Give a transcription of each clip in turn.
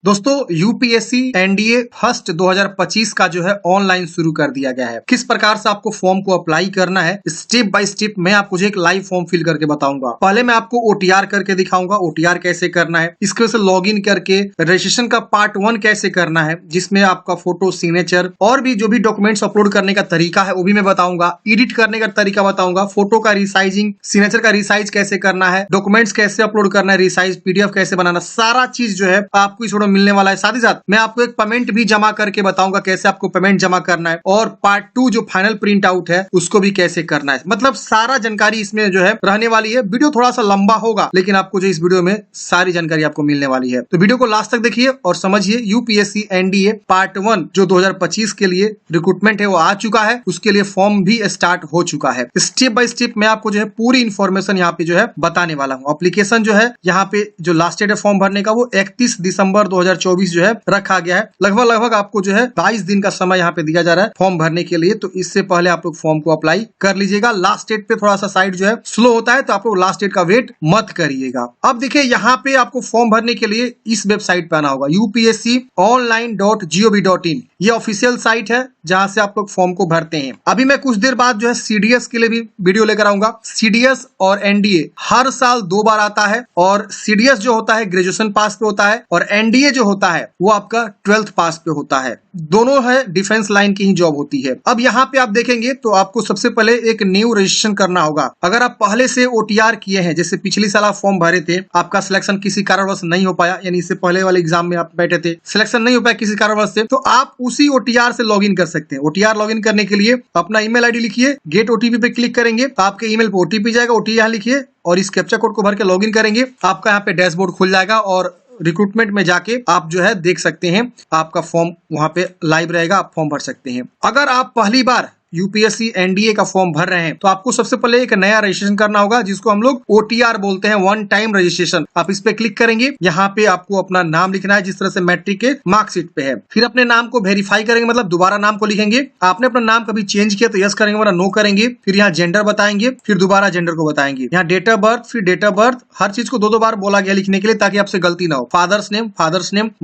दोस्तों UPSC NDA first 2025 का जो है ऑनलाइन शुरू कर दिया गया है। किस प्रकार से आपको फॉर्म को अप्लाई करना है स्टेप बाय स्टेप मैं आपको एक लाइव फॉर्म फिल करके बताऊंगा। पहले मैं आपको ओटीआर करके दिखाऊंगा, ओटीआर कैसे करना है, इसके वजह से लॉग इन करके रजिस्ट्रेशन का पार्ट 1 कैसे करना है, जिसमें आपका फोटो, सिग्नेचर और भी जो भी डॉक्यूमेंट्स अपलोड करने का तरीका है वो भी मैं बताऊंगा। एडिट करने का तरीका बताऊंगा, फोटो का रिसाइजिंग, सिग्नेचर का रिसाइज कैसे करना है, डॉक्यूमेंट्स कैसे अपलोड करना है, रिसाइज पीडीएफ कैसे बनाना, सारा चीज जो है आपको इस वीडियो मिलने वाला है। साथ ही साथ मैं आपको एक पेमेंट भी जमा करके बताऊंगा कैसे आपको पेमेंट जमा करना है, और पार्ट 2 जो फाइनल प्रिंट आउट है उसको भी कैसे करना है। मतलब सारा जानकारी इसमें जो है रहने वाली है। वीडियो थोड़ा सा लंबा होगा लेकिन आपको जो इस वीडियो में सारी जानकारी आपको मिलने वाली है, तो वीडियो को लास्ट तक देखिए और समझिए। यूपीएससी एनडीए पार्ट 1 जो 2025 के लिए रिक्रूटमेंट है वो आ चुका है, उसके लिए फॉर्म भी स्टार्ट हो चुका है। स्टेप बाय स्टेप मैं आपको जो है पूरी इंफॉर्मेशन यहाँ पे जो है बताने वाला हूँ। एप्लीकेशन जो है यहाँ पे जो लास्ट डेट है फॉर्म भरने का वो 31 दिसंबर 2024 जो है रखा गया है। लगभग आपको जो है 22 दिन का समय यहाँ पे दिया जा रहा है फॉर्म भरने के लिए, तो इससे पहले आप लोग फॉर्म को अप्लाई कर लीजिएगा। लास्ट डेट पे थोड़ा सा साइट जो है स्लो होता है, तो आप लोग लास्ट डेट का वेट मत करिएगा। अब देखिए यहाँ पे आपको फॉर्म भरने के लिए इस वेबसाइट पे आना होगा, upsconline.gov.in। ये ऑफिशियल साइट है जहां से आप लोग फॉर्म को भरते हैं। अभी मैं कुछ देर बाद जो है सीडीएस के लिए भी वीडियो लेकर आऊंगा। सीडीएस और एनडीए हर साल 2 बार आता है, और सीडीएस जो होता है ग्रेजुएशन पास पे होता है, और एनडीए जो होता है वो आपका 12th पास पे होता है। दोनों है डिफेंस लाइन की ही जॉब होती है। अब यहाँ पे आप देखेंगे तो आपको सबसे पहले एक न्यू रजिस्ट्रेशन करना होगा। अगर आप पहले से ओटीआर किए हैं, जैसे पिछली साल आप फॉर्म भरे थे, आपका सिलेक्शन किसी कारणवश नहीं हो पाया, यानी इससे पहले वाले एग्जाम में आप बैठे थे, सिलेक्शन नहीं हो पाया किसी कारणवश से, तो आप उसी ओटीआर से लॉगिन कर सकते हैं। ओटीआर लॉगिन करने के लिए अपना ईमेल आईडी लिखिए, गेट ओटीपी पे क्लिक करेंगे, आपके ईमेल पे ओटीपी जाएगा, ओटीपी यहाँ लिखिए और इस कैप्चा कोड को भर के लॉगिन करेंगे। आपका यहाँ पे डैशबोर्ड खुल जाएगा और रिक्रूटमेंट में जाके आप जो है देख सकते हैं, आपका फॉर्म वहां पे लाइव रहेगा, आप फॉर्म भर सकते हैं। अगर आप पहली बार यूपीएससी एनडीए का फॉर्म भर रहे हैं तो आपको सबसे पहले एक नया रजिस्ट्रेशन करना होगा, जिसको हम लोग ओटीआर बोलते हैं, वन टाइम रजिस्ट्रेशन। आप इस पे क्लिक करेंगे, यहाँ पे आपको अपना नाम लिखना है जिस तरह से मैट्रिक के मार्कशीट पे है। फिर अपने नाम को वेरीफाई करेंगे, मतलब दोबारा नाम को लिखेंगे। आपने अपना नाम कभी चेंज किया तो यस करेंगे वरना नो करेंगे। फिर यहाँ जेंडर बताएंगे, फिर दोबारा जेंडर को बताएंगे। यहाँ डेट ऑफ बर्थ, फिर डेट ऑफ बर्थ, हर चीज को 2 बार बोला गया लिखने के लिए ताकि आपसे गलती ना हो। Father's name,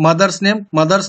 mother's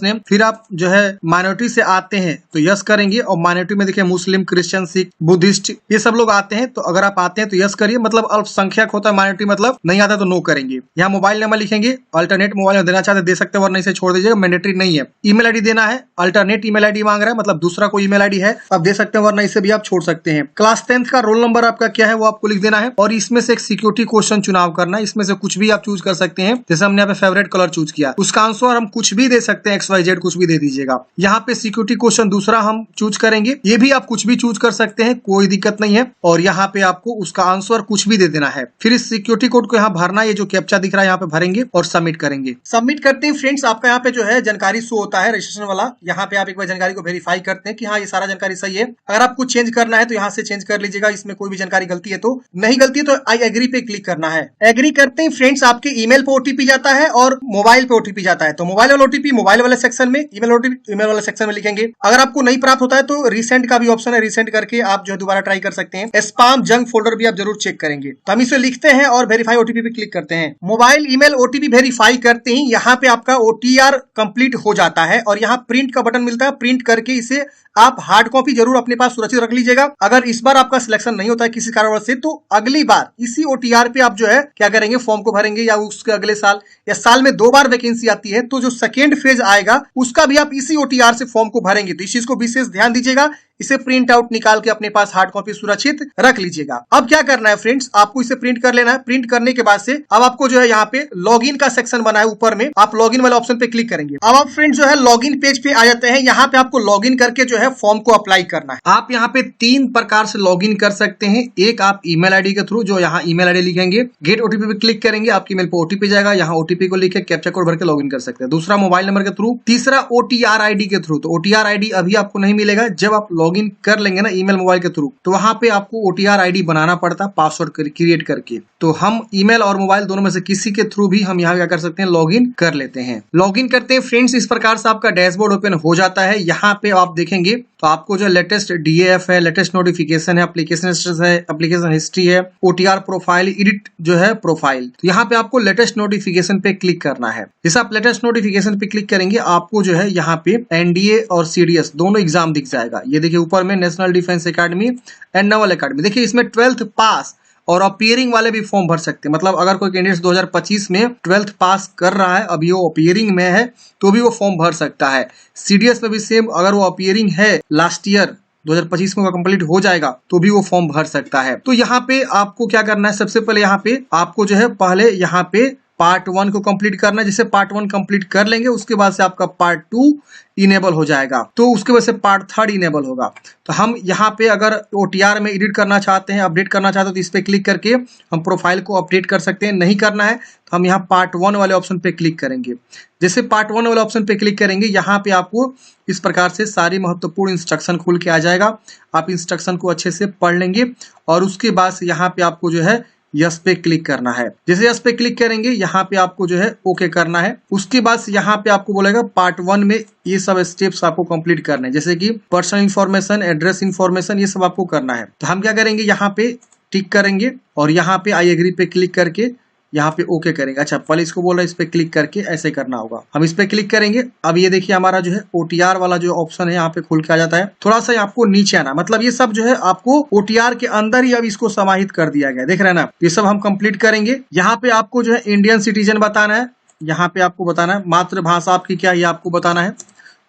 name. फिर आप जो है माइनॉरिटी से आते हैं तो यस करेंगे, और माइनॉरिटी में देखिए मुस्लिम, क्रिश्चियन, सिख, बुद्धिस्ट ये सब लोग आते हैं, तो अगर आप आते हैं तो यस करिए, मतलब अल्पसंख्यक होता है माइनॉरिटी, मतलब नहीं आता तो नो करेंगे। यहाँ मोबाइल नंबर लिखेंगे, अल्टरनेट मोबाइल नंबर देना चाहते दे सकते हैं वरना इसे छोड़ दीजिएगा, मैंडेटरी नहीं है। ईमेल आईडी देना है, अल्टरनेट ईमेल आईडी मांग रहा है, मतलब दूसरा कोई ईमेल आईडी है आप दे सकते हैं वरना इसे भी आप छोड़ सकते हैं। क्लास 10th का रोल नंबर आपका क्या है वो आपको लिख देना है, और इसमें से एक सिक्योरिटी क्वेश्चन चुनाव करना है। इसमें से कुछ भी आप चूज कर सकते हैं, जैसे हमने यहाँ पे फेवरेट कलर चूज किया, उसका आंसर हम कुछ भी दे सकते हैं, XYZ कुछ भी दे दीजिएगा। यहाँ पे सिक्योरिटी क्वेश्चन दूसरा हम चूज करेंगे, ये भी आप कुछ भी चूज कर सकते हैं, कोई दिक्कत नहीं है। और यहाँ पे आपको उसका आंसर कुछ भी दे देना है। फिर इस सिक्योरिटी कोड को यहाँ भरना, ये जो कैप्चा दिख रहा है यहाँ पे भरेंगे और सबमिट करेंगे। सबमिट करते ही फ्रेंड्स आपका यहाँ पे जो है जानकारी शो होता है रजिस्ट्रेशन वाला। यहाँ पे आप एक बार जानकारी को वेरीफाई करते हैं कि हाँ ये सारा जानकारी सही है। अगर आपको चेंज करना है तो यहाँ से चेंज कर लीजिएगा, इसमें कोई भी जानकारी गलती है तो। नहीं गलती है तो आई एग्री पे क्लिक करना है। एग्री करते ही फ्रेंड्स आपके ईमेल पे ओटीपी जाता है और मोबाइल पे ओटीपी जाता है। तो मोबाइल वाला ओटीपी मोबाइल वाले सेक्शन में, ईमेल ओटीपी ईमेल वाले सेक्शन में लिखेंगे। अगर आपको नहीं प्राप्त होता है तो रीसेंड का भी ऑप्शन है, रीसेंड करके आप जो है दोबारा ट्राई कर सकते हैं। स्पैम जंक फोल्डर भी आप जरूर चेक करेंगे। तो हम इसे लिखते हैं और वेरीफाई ओटीपी पे क्लिक करते हैं। मोबाइल ईमेल ओटीपी वेरीफाई करते ही यहाँ पे आपका ओटीआर कंप्लीट हो जाता है, और यहाँ प्रिंट का बटन मिलता है। प्रिंट करके इसे आप हार्ड कॉपी जरूर अपने पास सुरक्षित रख लीजिएगा। अगर इस बार आपका सिलेक्शन नहीं होता है किसी कारणवश से, तो अगली बार इसी ओटीआर पे आप जो है क्या करेंगे, फॉर्म को भरेंगे, या उसके अगले साल या साल में 2 बार वैकेंसी आती है तो जो सेकेंड फेज आएगा उसका भी आप इसी ओटीआर से फॉर्म को भरेंगे। तो इस चीज को विशेष ध्यान दीजिएगा। इसे प्रिंट आउट निकाल के अपने पास हार्ड कॉपी सुरक्षित रख लीजिएगा। अब क्या करना है फ्रेंड्स, आपको इसे प्रिंट कर लेना है। प्रिंट करने के बाद से अब आपको जो है यहाँ पे लॉगिन का सेक्शन बना है ऊपर में, आप लॉगिन वाले ऑप्शन पे क्लिक करेंगे। अब आप फ्रेंड्स जो है लॉगिन पेज पे आ जाते हैं। यहाँ पे आपको लॉगिन करके जो है फॉर्म को अप्लाई करना है। आप यहाँ पे 3 प्रकार से लॉगिन कर सकते हैं। एक आप ईमेल आईडी के थ्रू, जो यहाँ ईमेल आईडी लिखेंगे, गेट ओटीपी पे क्लिक करेंगे, आपकी ईमेल पे ओटीपी जाएगा, यहाँ ओटीपी को लिखे कैप्चा कोड भर के लॉगिन कर सकते हैं। दूसरा मोबाइल नंबर के थ्रू, तीसरा ओटीआर आईडी के थ्रू। तो ओटीआर आईडी अभी आपको नहीं मिलेगा, जब आप लॉगिन कर लेंगे ना ईमेल मोबाइल के थ्रू, तो वहां पे आपको ओटीआर आईडी बनाना पड़ता है पासवर्ड क्रिएट करके। तो हम ईमेल और मोबाइल दोनों में से किसी के थ्रू भी हम यहाँ क्या कर सकते हैं, लॉगिन कर लेते हैं। लॉगिन करते हैं फ्रेंड्स, इस प्रकार से आपका डैशबोर्ड ओपन हो जाता है। यहाँ पे आप देखेंगे तो आपको जो लेटेस्ट DAF है, लेटेस्ट नोटिफिकेशन है, एप्लीकेशन हिस्ट्री है, OTR प्रोफाइल, एडिट जो है प्रोफाइल, तो यहाँ पे आपको लेटेस्ट नोटिफिकेशन पे क्लिक करना है। जैसे आप लेटेस्ट नोटिफिकेशन पे क्लिक करेंगे आपको जो है यहाँ पे NDA और CDS दोनों एग्जाम दिख जाएगा। ये देखिए ऊपर में national defence academy and Naval academy, देखिए इसमें 12th पास और अपीयरिंग वाले भी फॉर्म भर सकते हैं। मतलब अगर कोई कैंडिडेट 2025 में 12th पास कर रहा है, अभी वो अपीयरिंग में है, तो भी वो फॉर्म भर सकता है। CDS में भी सेम, अगर वो अपीयरिंग है लास्ट ईयर 2025 में कंप्लीट हो जाएगा तो भी वो फॉर्म भर सकता है। तो यहाँ पे आपको क्या करना है, सबसे पहले यहाँ पे आपको जो है पहले यहाँ पे पार्ट 1 को कंप्लीट करना है। जैसे पार्ट 1 कंप्लीट कर लेंगे उसके बाद से आपका पार्ट 2 इनेबल हो जाएगा, तो उसके वजह से पार्ट 3 इनेबल होगा। तो हम यहाँ पे अगर OTR में एडिट करना चाहते हैं, अपडेट करना चाहते हैं, तो इस पे क्लिक करके हम प्रोफाइल को अपडेट कर सकते हैं। नहीं करना है तो हम यहाँ पार्ट 1 वाले ऑप्शन पे क्लिक करेंगे। जैसे पार्ट 1 वाले ऑप्शन पे क्लिक करेंगे यहाँ पे आपको इस प्रकार से सारी महत्वपूर्ण इंस्ट्रक्शन खुल के आ जाएगा। आप इंस्ट्रक्शन को अच्छे से पढ़ लेंगे और उसके बाद से यहाँ पे आपको जो है यस पे क्लिक करना है। जैसे यस पे क्लिक करेंगे यहाँ पे आपको जो है ओके करना है। उसके बाद यहाँ पे आपको बोलेगा पार्ट 1 में ये सब स्टेप्स आपको कंप्लीट करने हैं, जैसे कि पर्सनल इंफॉर्मेशन, एड्रेस इंफॉर्मेशन, ये सब आपको करना है। तो हम क्या करेंगे, यहाँ पे टिक करेंगे और यहाँ पे आई एग्री पे क्लिक करके यहाँ पे ओके करेंगे। अच्छा, पहले इसको बोल रहा है इस पे क्लिक करके ऐसे करना होगा। हम इस पे क्लिक करेंगे। अब ये देखिए हमारा जो है OTR वाला जो ऑप्शन है यहाँ पे खुल के आ जाता है। थोड़ा सा आपको नीचे आना, मतलब ये सब जो है आपको OTR के अंदर ही अब इसको समाहित कर दिया गया, देख रहे हैं ना। ये सब हम कंप्लीट करेंगे। यहाँ पे आपको जो है इंडियन सिटीजन बताना है, यहाँ पे आपको बताना है मातृभाषा आपकी क्या है ये आपको बताना है।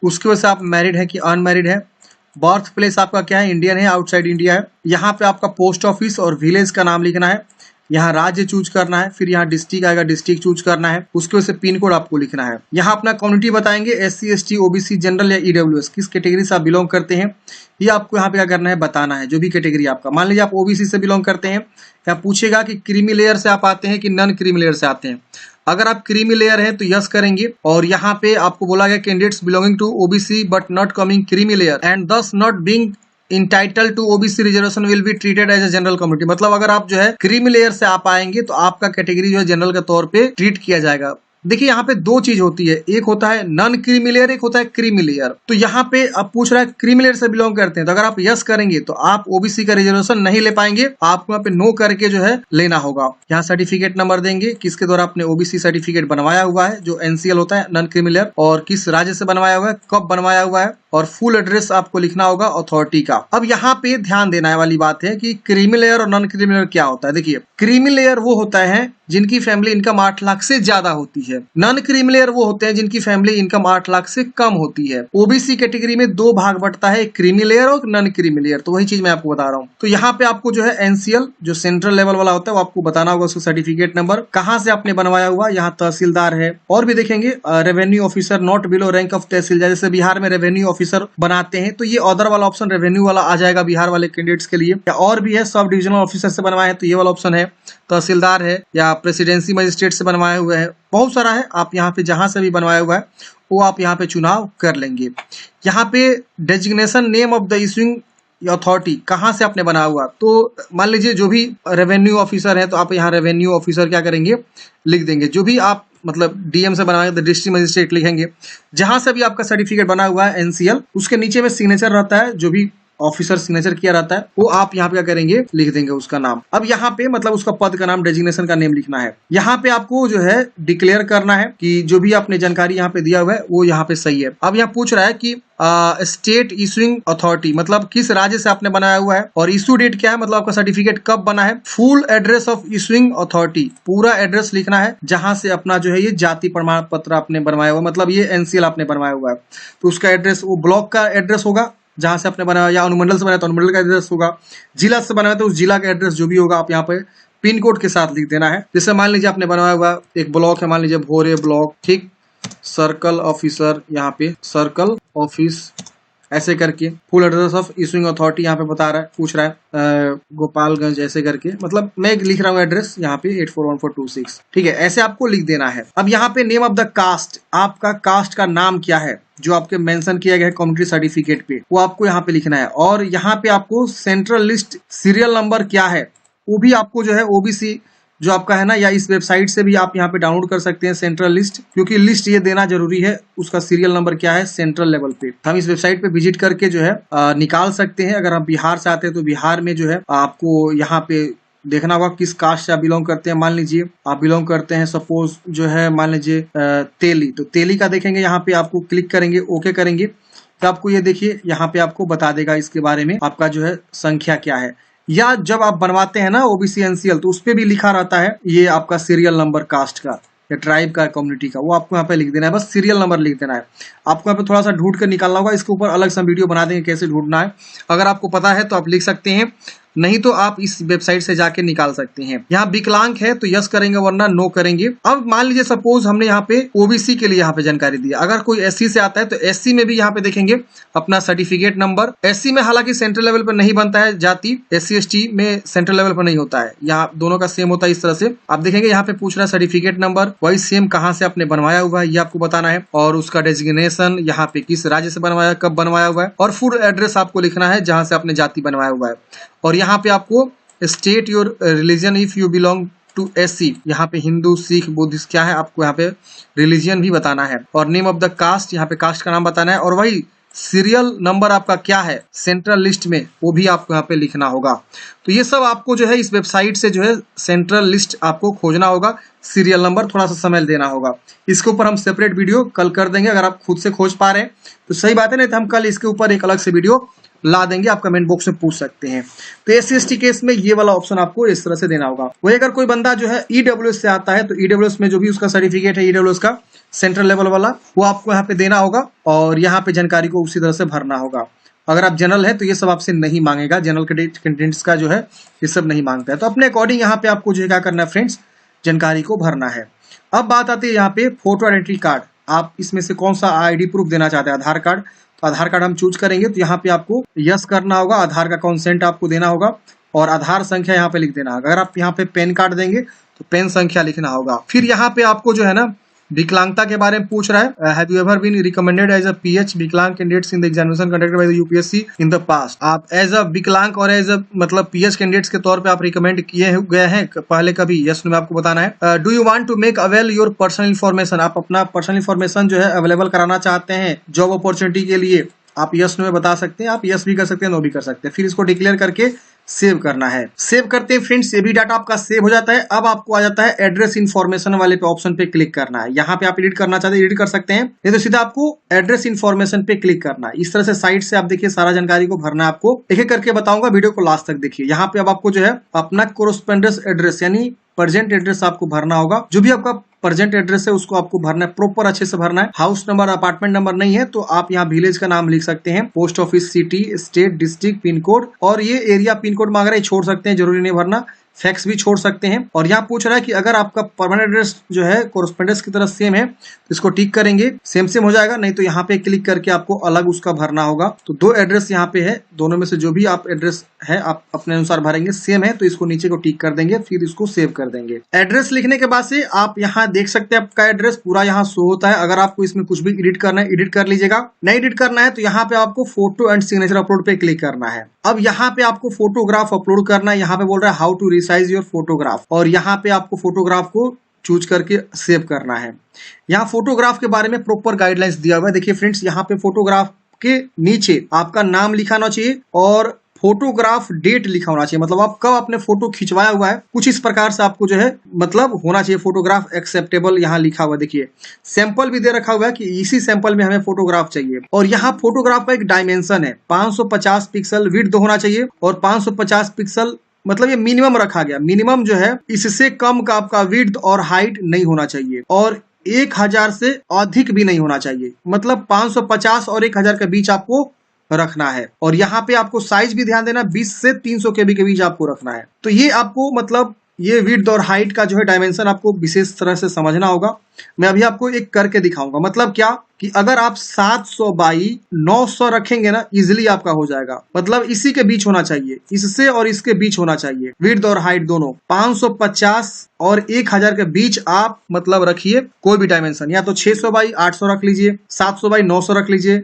उसकी वजह से आप मैरिड है कि अनमैरिड है। बर्थ प्लेस आपका क्या है, इंडियन है, आउटसाइड इंडिया है। यहाँ पे आपका पोस्ट ऑफिस और विलेज का नाम लिखना है। यहाँ राज्य चूज करना है, फिर यहाँ डिस्ट्रिक्ट आएगा, डिस्ट्रिक्ट चूज करना है। उसके वजह से पिन कोड आपको लिखना है। यहाँ अपना कम्युनिटी बताएंगे, SC ST OBC जनरल या EWS, किस कैटेगरी से आप बिलोंग करते हैं ये आपको यहाँ पे क्या करना है बताना है। जो भी कैटेगरी आपका, मान लीजिए आप OBC से बिलोंग करते हैं, या पूछेगा कि क्रीमी लेयर से आप आते हैं कि नॉन क्रीमी लेयर से आते हैं। अगर आप क्रीमी लेयर है तो यस करेंगे और यहाँ पे आपको बोला गया candidates belonging to OBC but not coming creamy layer and thus not being entitled to OBC reservation will be treated as a general community. मतलब अगर आप जो है क्रीमी लेयर से आप आएंगे तो आपका कैटेगरी जो है जनरल के तौर पे ट्रीट किया जाएगा। देखिए यहाँ पे दो चीज होती है, एक होता है नॉन क्रीमी लेयर, एक होता है क्रीमी लेयर। तो यहाँ पे अब पूछ रहा है क्रीमी लेयर से बिलोंग करते हैं, तो अगर आप यस करेंगे तो आप OBC का रिजर्वेशन नहीं ले पाएंगे, आपको यहाँ पे नो करके जो है लेना होगा। यहाँ सर्टिफिकेट नंबर देंगे, किसके द्वारा आपने OBC सर्टिफिकेट बनवाया हुआ है जो NCL होता है नॉन क्रीमी लेयर, और किस राज्य से बनवाया हुआ है, कब बनवाया हुआ है, और फुल एड्रेस आपको लिखना होगा अथॉरिटी का। अब यहाँ पे ध्यान देने वाली बात है कि क्रीमी लेयर और नॉन क्रीमी लेयर क्या होता है। देखिए क्रीमी लेयर वो होता है जिनकी फैमिली इनकम 8 लाख से ज्यादा होती है। नॉन क्रीमी लेयर वो होते हैं जिनकी फैमिली इनकम 8 लाख से कम होती है। OBC कैटेगरी में दो भाग बंटता है, क्रीमी लेयर और नॉन क्रीमी लेयर। तो वही चीज मैं आपको बता रहा हूँ। तो यहाँ पे आपको जो है NCL जो सेंट्रल लेवल वाला होता है वो आपको बताना होगा, उसका सर्टिफिकेट नंबर, कहाँ से आपने बनवाया हुआ, यहाँ तहसीलदार है। और भी देखेंगे revenue officer not below rank of tehsildar, जैसे बिहार में रेवेन्यू ऑफिसर बनाते हैं तो ये अदर वाला ऑप्शन रेवेन्यू वाला आ जाएगा बिहार वाले कैंडिडेट्स के लिए। और भी है सब डिविजनल ऑफिसर से बनवाए हैं तो ये वाला ऑप्शन है, तहसीलदार है, या प्रेसिडेंसी मजिस्ट्रेट से बनवाए हुए हैं, बहुत सारा है। आप यहाँ पे जहां से भी बनवाया हुआ है वो आप यहाँ पे चुनाव कर लेंगे। यहाँ पे designation name of the issuing authority, कहाँ से आपने बनाया हुआ, तो मान लीजिए जो भी रेवेन्यू ऑफिसर है तो आप यहाँ रेवेन्यू ऑफिसर क्या करेंगे लिख देंगे। जो भी आप मतलब DM से बनाएंगे तो डिस्ट्रिक्ट मजिस्ट्रेट लिखेंगे। जहां से भी आपका सर्टिफिकेट बना हुआ है NCL, उसके नीचे में सिग्नेचर रहता है, जो भी ऑफिसर सिग्नेचर किया रहता है वो आप यहाँ पे क्या करेंगे लिख देंगे उसका नाम। अब यहाँ पे मतलब उसका पद का नाम, डेजिग्नेशन का नेम लिखना है। यहाँ पे आपको जो है डिक्लेयर करना है कि जो भी आपने जानकारी यहाँ पे दिया हुआ है वो यहाँ पे सही है। अब यहाँ पूछ रहा है कि स्टेट इशूइंग अथॉरिटी, मतलब किस राज्य से आपने बनाया हुआ है, और इशू डेट क्या है, मतलब आपका सर्टिफिकेट कब बना है। Full address of issuing authority, पूरा एड्रेस लिखना है जहां से अपना जो है ये जाति प्रमाण पत्र आपने बनवाया हुआ, मतलब ये NCL आपने बनवाया हुआ है तो उसका एड्रेस वो ब्लॉक का एड्रेस होगा जहां से आपने बनाया, या अनुमंडल से बनाया तो अनुमंडल का एड्रेस होगा, जिला से बनाया तो उस जिला का एड्रेस जो भी होगा आप यहाँ पे पिन कोड के साथ लिख देना है। जैसे मान लीजिए आपने बनाया हुआ एक ब्लॉक है, मान लीजिए भोरे ब्लॉक, ठीक, सर्कल ऑफिसर, यहाँ पे सर्कल ऑफिस ऐसे करके, full address of issuing authority यहाँ पे बता रहा है, पूछ रहा है गोपालगंज ऐसे करके, मतलब मैं लिख रहा हूँ एड्रेस यहाँ पे 841426, ठीक है, ऐसे आपको लिख देना है। अब यहाँ पे नेम ऑफ द कास्ट, आपका कास्ट का नाम क्या है जो आपके मेंशन किया गया है कम्युनिटी सर्टिफिकेट पे, वो आपको यहाँ पे लिखना है। और यहाँ पे आपको सेंट्रल लिस्ट सीरियल नंबर क्या है वो भी आपको जो है OBC जो आपका है ना, या इस वेबसाइट से भी आप यहाँ पे डाउनलोड कर सकते हैं सेंट्रल लिस्ट, क्योंकि लिस्ट ये देना जरूरी है। उसका सीरियल नंबर क्या है सेंट्रल लेवल पे, हम इस वेबसाइट पे विजिट करके जो है निकाल सकते हैं। अगर आप बिहार से आते हैं तो बिहार में जो है आपको यहाँ पे देखना होगा किस कास्ट से आप बिलोंग करते हैं। मान लीजिए आप बिलोंग करते हैं सपोज जो है मान लीजिए तेली, तो तेली का देखेंगे, यहाँ पे आपको क्लिक करेंगे, ओके करेंगे, तो आपको ये देखिए यहाँ पे आपको बता देगा इसके बारे में आपका जो है संख्या क्या है। या जब आप बनवाते हैं ना ओबीसी एनसीएल, तो उस पे भी लिखा रहता है ये आपका सीरियल नंबर कास्ट का या ट्राइब का, कम्युनिटी का, वो आपको यहाँ पे लिख देना है, बस सीरियल नंबर लिख देना है। आपको यहाँ पे थोड़ा सा ढूंढ कर निकालना होगा, इसके ऊपर अलग से वीडियो बना देंगे कैसे ढूंढना है। अगर आपको पता है तो आप लिख सकते हैं, नहीं तो आप इस वेबसाइट से जाके निकाल सकते हैं। यहाँ विकलांग है तो यस करेंगे वरना नो करेंगे। अब मान लीजिए सपोज हमने यहाँ पे ओबीसी के लिए यहाँ पे जानकारी दी, अगर कोई एससी से आता है तो एससी में भी यहाँ पे देखेंगे अपना सर्टिफिकेट नंबर। एससी में हालांकि सेंट्रल लेवल पर नहीं बनता है जाति, एससी एसटी में सेंट्रल लेवल पर नहीं होता है, यहाँ दोनों का सेम होता है। इस तरह से आप देखेंगे यहाँ पे पूछ रहा है सर्टिफिकेट नंबर, वही सेम कहाँ से आपने बनवाया हुआ है ये आपको बताना है, और उसका डेजिग्नेशन यहाँ पे किस राज्य से बनवाया, कब बनवाया हुआ है, और फुल एड्रेस आपको लिखना है जहाँ से आपने जाति बनवाया हुआ है। और यहाँ पे आपको state your religion if you belong to SC, यहाँ पे हिंदू सिख बुद्धिस्ट क्या है आपको यहाँ पे रिलीजन भी बताना है, और नेम ऑफ द कास्ट, यहाँ पे कास्ट का नाम बताना है, और वही सीरियल नंबर आपका क्या है सेंट्रल लिस्ट में वो भी आपको यहाँ पे लिखना होगा। तो ये सब आपको जो है इस वेबसाइट से जो है सेंट्रल लिस्ट आपको खोजना होगा, सीरियल नंबर थोड़ा सा समय देना होगा। इसके ऊपर हम सेपरेट वीडियो कल कर देंगे, अगर आप खुद से खोज पा रहे हैं तो सही बात है, नहीं तो हम कल इसके ऊपर एक अलग से वीडियो ला देंगे, आप कमेंट बॉक्स में पूछ सकते हैं। तो एससी एसटी केस में ये वाला ऑप्शन आपको इस तरह से देना होगा। वही अगर कोई बंदा जो है ईडब्ल्यूएस से आता है तो ईडब्ल्यूएस में जो भी उसका सर्टिफिकेट है ईडब्ल्यूएस का सेंट्रल लेवल वाला, वो आपको यहाँ पे देना होगा और यहाँ पे जानकारी को उसी तरह से भरना होगा। अगर आप जनरल है तो ये सब आपसे नहीं मांगेगा, जनरल कैंडिडेट्स का जो है ये सब नहीं मांगता है। तो अपने अकॉर्डिंग यहाँ पे आपको जो है क्या करना है फ्रेंड्स, जानकारी को भरना है। अब बात आती है यहाँ पे फोटो आइडेंटिटी कार्ड, आप इसमें से कौन सा आईडी प्रूफ देना चाहते हैं, आधार कार्ड, तो आधार कार्ड हम चूज करेंगे, तो यहाँ पे आपको यस करना होगा, आधार का कंसेंट आपको देना होगा और आधार संख्या यहाँ पे लिख देना होगा। अगर आप यहाँ पे पेन कार्ड देंगे तो पेन संख्या लिखना होगा। फिर यहाँ पे आपको जो है ना विकलांगता के बारे में पूछ रहा है, have you ever been recommended as a PH viklang candidates in the examination conducted by the UPSC in the past. आप एज अ विकलांग और एज अ मतलब पीएच कैंडिडेट्स के तौर पे आप रिकमेंड किए गए हैं पहले कभी, यस में आपको बताना है। Do you want to make avail your personal information, आप अपना पर्सनल इन्फॉर्मेशन जो है अवेलेबल कराना चाहते हैं जॉब अपॉर्चुनिटी के लिए, आप यस में बता सकते हैं, आप यस भी कर सकते हैं नो भी कर सकते हैं। फिर इसको डिक्लेयर करके सेव करना है। सेव करते हैं फ्रेंड्स, ये भी डाटा आपका सेव हो जाता है। अब आपको आ जाता है एड्रेस इन्फॉर्मेशन वाले पे ऑप्शन पे क्लिक करना है। यहाँ पे आप एडिट करना चाहते हैं एडिट कर सकते हैं, नहीं तो सीधा आपको एड्रेस इन्फॉर्मेशन पे क्लिक करना है। इस तरह से साइट से आप देखिए सारा जानकारी को भरना है, आपको एक एक करके बताऊंगा, वीडियो को लास्ट तक देखिए। यहाँ पे अब आपको जो है अपना कोरोस्पोंडेंस एड्रेस यानी प्रेजेंट एड्रेस आपको भरना होगा, जो भी आपका प्रेजेंट एड्रेस है उसको आपको भरना है, प्रॉपर अच्छे से भरना है। हाउस नंबर अपार्टमेंट नंबर नहीं है तो आप यहाँ विलेज का नाम लिख सकते हैं, post office, city, state, district, pin code, और ये एरिया पिन कोड मांग रहा है छोड़ सकते हैं, जरूरी नहीं भरना, फैक्स भी छोड़ सकते हैं। और यहाँ पूछ रहा है कि अगर आपका परमानेंट एड्रेस जो है कोरोस्पोंडेंस की तरह सेम है तो इसको टिक करेंगे, सेम हो जाएगा, नहीं तो यहाँ पे क्लिक करके आपको अलग उसका भरना होगा। तो दो एड्रेस यहाँ पे है, दोनों में से जो भी आप एड्रेस है आप अपने अनुसार भरेंगे, सेम है तो इसको नीचे को टिक कर देंगे, फिर इसको सेव कर देंगे। एड्रेस लिखने के बाद से आप यहाँ देख सकते हैं आपका एड्रेस पूरा यहाँ शो होता है। अगर आपको इसमें कुछ भी एडिट करना है एडिट कर लीजिएगा, नहीं एडिट करना है तो यहाँ पे आपको फोटो एंड सिग्नेचर अपलोड पे क्लिक करना है। अब यहाँ पे आपको फोटोग्राफ अपलोड करना है, यहाँ पे बोल रहा है how to resize your photograph, और यहाँ पे आपको फोटोग्राफ को चूज करके सेव करना है। यहाँ फोटोग्राफ के बारे में प्रॉपर गाइडलाइंस दिया हुआ है। देखिए फ्रेंड्स, यहाँ पे फोटोग्राफ के नीचे आपका नाम लिखा होना चाहिए और फोटोग्राफ डेट लिखा होना चाहिए, मतलब आप कब आपने फोटो खिंचवाया हुआ है, कुछ इस प्रकार से आपको जो है मतलब होना चाहिए। फोटोग्राफ एक्सेप्टेबल यहाँ लिखा हुआ है, देखिए सैंपल भी दे रखा हुआ है कि इसी सैंपल में हमें फोटोग्राफ चाहिए। और यहाँ फोटोग्राफ का एक डायमेंशन है, 550 पिक्सल विड्थ होना चाहिए और 550 पिक्सल मतलब ये मिनिमम रखा गया, मिनिमम जो है इससे कम का आपका विड्थ और हाइट नहीं होना चाहिए, और 1000 से अधिक भी नहीं होना चाहिए, मतलब 550 और 1000 के बीच आपको रखना है। और यहाँ पे आपको साइज भी ध्यान देना, 20 से 300 KB के बीच आपको रखना है। तो ये आपको मतलब ये विड्थ और हाइट का जो है डायमेंशन आपको विशेष तरह से समझना होगा। मैं अभी आपको एक करके दिखाऊंगा, मतलब क्या कि अगर आप 700 बाई 900 रखेंगे ना इजिली आपका हो जाएगा, मतलब इसी के बीच होना चाहिए, इससे और इसके बीच होना चाहिए विड्थ और हाइट दोनों। 550 और 1000 के बीच आप मतलब रखिए कोई भी डायमेंशन, या तो 600 बाई 800 रख लीजिए, 700 बाई 900 रख लीजिए,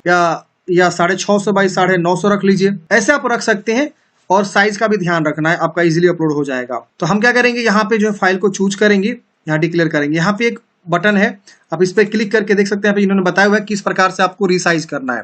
या 650 बाई 950 रख लीजिए, ऐसे आप रख सकते हैं। और साइज का भी ध्यान रखना है, आपका इजीली अपलोड हो जाएगा। तो हम क्या करेंगे, यहाँ पे जो है फाइल को चूज करेंगे, यहाँ डिक्लेयर करेंगे, यहाँ पे एक बटन है, आप इस पे क्लिक करके देख सकते हैं, इन्होंने बताया हुआ है किस प्रकार से आपको रिसाइज करना है।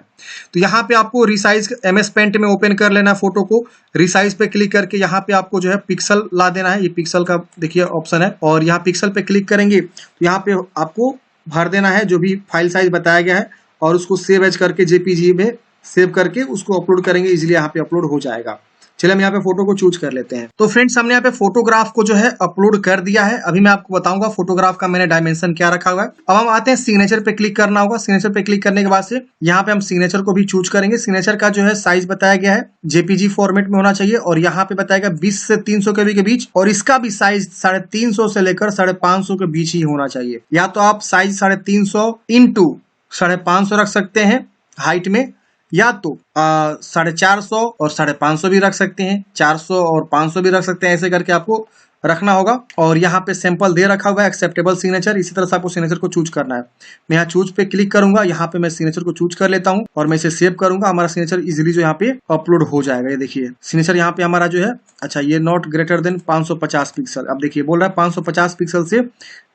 तो यहाँ पे आपको रिसाइज MS पेंट में ओपन कर लेना है फोटो को, रिसाइज पे क्लिक करके यहाँ पे आपको जो है पिक्सल ला देना है, ये पिक्सल का देखिए ऑप्शन है, और यहाँ पिक्सल पे क्लिक करेंगे तो यहाँ पे आपको भर देना है जो भी फाइल साइज बताया गया है, और उसको सेव एज करके JPG में सेव करके उसको अपलोड करेंगे, इजिली यहाँ पे अपलोड हो जाएगा। चलिए हम यहाँ पे फोटो को चूज कर लेते हैं। तो फ्रेंड्स हमने यहाँ पे फोटोग्राफ को जो है अपलोड कर दिया है। अभी मैं आपको बताऊंगा फोटोग्राफ का मैंने डायमेंशन क्या रखा हुआ है। अब हम आते हैं सिग्नेचर पे क्लिक करना होगा। सिग्नेचर पे क्लिक करने के बाद से यहाँ पे हम सिग्नेचर को भी चूज करेंगे। सिग्नेचर का जो है साइज बताया गया है JPG फॉर्मेट में होना चाहिए, और यहाँ पे बताएगा 20 से 300 KB के बीच, और इसका भी साइज 350 से लेकर 550 के बीच ही होना चाहिए। या तो आप साइज 350 इंटू 550 रख सकते हैं हाइट में, या तो 450 और 550 भी रख सकते हैं, 400 और 500 भी रख सकते हैं, ऐसे करके आपको रखना होगा। और यहाँ पे सैंपल दे रखा हुआ है एक्सेप्टेबल सिग्नेचर, इसी तरह से आपको सिग्नेचर को चूज करना है। मैं यहाँ चूज पे क्लिक करूंगा, यहाँ पे मैं सिग्नेचर को चूज कर लेता हूँ और मैं इसे सेव करूंगा। हमारा सिग्नेचर इजीली जो यहाँ पे अपलोड हो जाएगा। ये देखिए सिग्नेचर यहाँ पे हमारा जो है, अच्छा ये नॉट ग्रेटर देन 550 पिक्सल, अब देखिए बोल रहा है 550 पिक्सल से